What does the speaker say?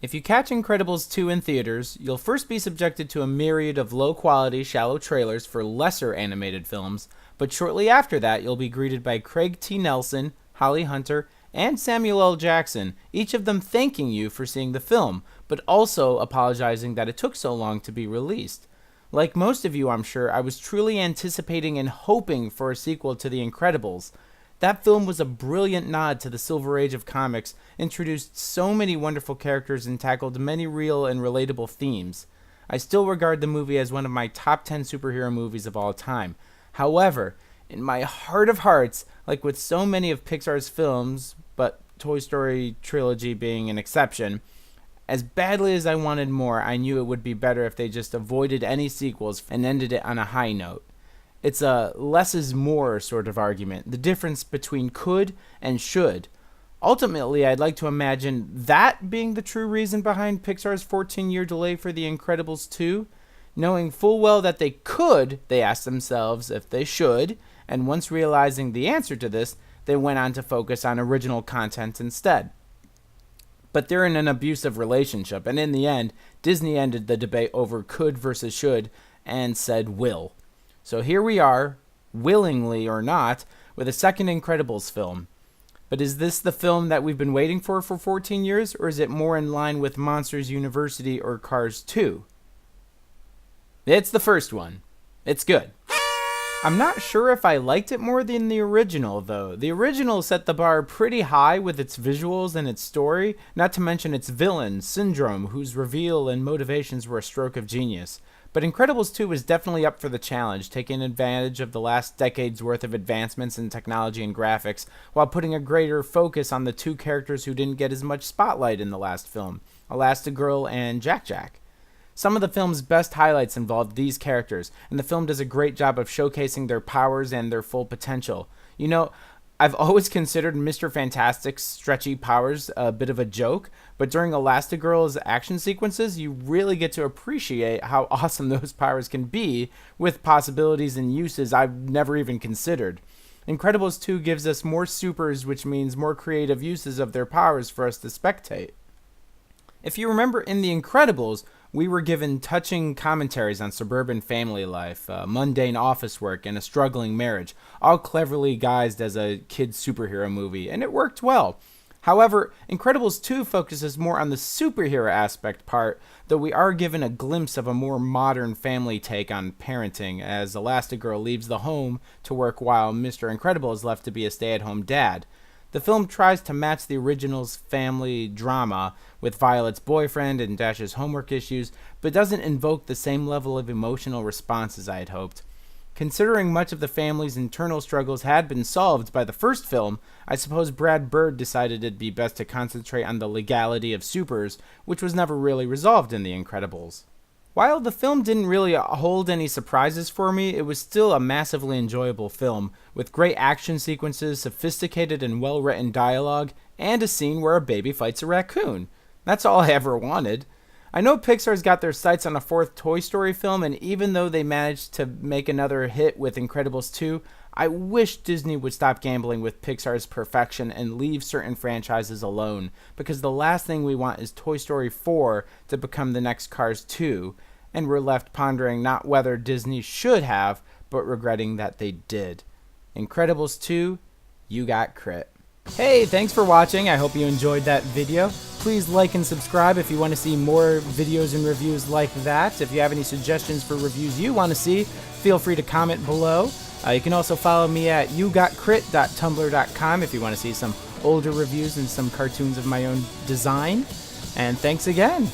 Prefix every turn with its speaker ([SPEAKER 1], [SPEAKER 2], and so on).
[SPEAKER 1] If you catch Incredibles 2 in theaters, you'll first be subjected to a myriad of low-quality, shallow trailers for lesser animated films, but shortly after that you'll be greeted by Craig T. Nelson, Holly Hunter, and Samuel L. Jackson, each of them thanking you for seeing the film, but also apologizing that it took so long to be released. Like most of you, I'm sure, I was truly anticipating and hoping for a sequel to The Incredibles. That film was a brilliant nod to the Silver Age of comics, introduced so many wonderful characters, and tackled many real and relatable themes. I still regard the movie as one of my top 10 superhero movies of all time. However, in my heart of hearts, like with so many of Pixar's films, but Toy Story trilogy being an exception, as badly as I wanted more, I knew it would be better if they just avoided any sequels and ended it on a high note. It's a less is more sort of argument, the difference between could and should. Ultimately, I'd like to imagine that being the true reason behind Pixar's 14-year delay for The Incredibles 2. Knowing full well that they could, they asked themselves if they should, and once realizing the answer to this, they went on to focus on original content instead. But they're in an abusive relationship, and in the end, Disney ended the debate over could versus should and said will. So here we are, willingly or not, with a second Incredibles film. But is this the film that we've been waiting for 14 years, or is it more in line with Monsters University or Cars 2? It's the first one. It's good. I'm not sure if I liked it more than the original, though. The original set the bar pretty high with its visuals and its story, not to mention its villain, Syndrome, whose reveal and motivations were a stroke of genius. But Incredibles 2 was definitely up for the challenge, taking advantage of the last decade's worth of advancements in technology and graphics, while putting a greater focus on the two characters who didn't get as much spotlight in the last film, Elastigirl and Jack-Jack. Some of the film's best highlights involved these characters, and the film does a great job of showcasing their powers and their full potential. You know, I've always considered Mr. Fantastic's stretchy powers a bit of a joke, but during Elastigirl's action sequences, you really get to appreciate how awesome those powers can be, with possibilities and uses I've never even considered. Incredibles 2 gives us more supers, which means more creative uses of their powers for us to spectate. If you remember in The Incredibles, we were given touching commentaries on suburban family life, mundane office work, and a struggling marriage, all cleverly guised as a kid's superhero movie, and it worked well. However, Incredibles 2 focuses more on the superhero aspect part, though we are given a glimpse of a more modern family take on parenting, as Elastigirl leaves the home to work while Mr. Incredible is left to be a stay-at-home dad. The film tries to match the original's family drama with Violet's boyfriend and Dash's homework issues, but doesn't invoke the same level of emotional response as I had hoped. Considering much of the family's internal struggles had been solved by the first film, I suppose Brad Bird decided it'd be best to concentrate on the legality of supers, which was never really resolved in The Incredibles. While the film didn't really hold any surprises for me, it was still a massively enjoyable film, with great action sequences, sophisticated and well-written dialogue, and a scene where a baby fights a raccoon. That's all I ever wanted. I know Pixar's got their sights on a fourth Toy Story film, and even though they managed to make another hit with Incredibles 2, I wish Disney would stop gambling with Pixar's perfection and leave certain franchises alone, because the last thing we want is Toy Story 4 to become the next Cars 2, and we're left pondering not whether Disney should have, but regretting that they did. Incredibles 2, you got crit. Hey, thanks for watching. I hope you enjoyed that video. Please like and subscribe if you want to see more videos and reviews like that. If you have any suggestions for reviews you want to see, feel free to comment below. You can also follow me at YouGotCrit.tumblr.com if you want to see some older reviews and some cartoons of my own design. And thanks again.